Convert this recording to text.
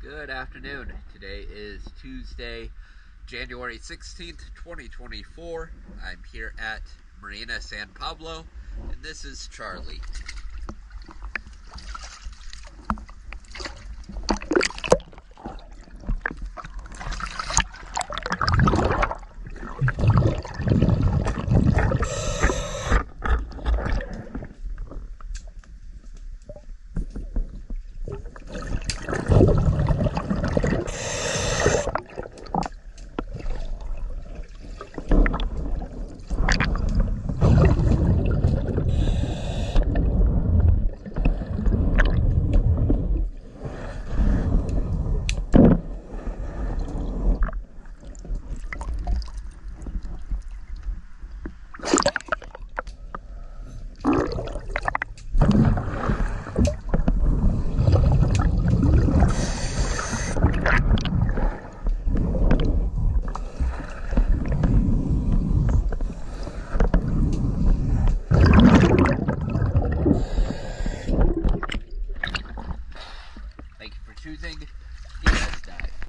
Good afternoon. Today is Tuesday, January 16th, 2024. I'm here at Marina San Pablo, and this is Charlie. Thank you for choosing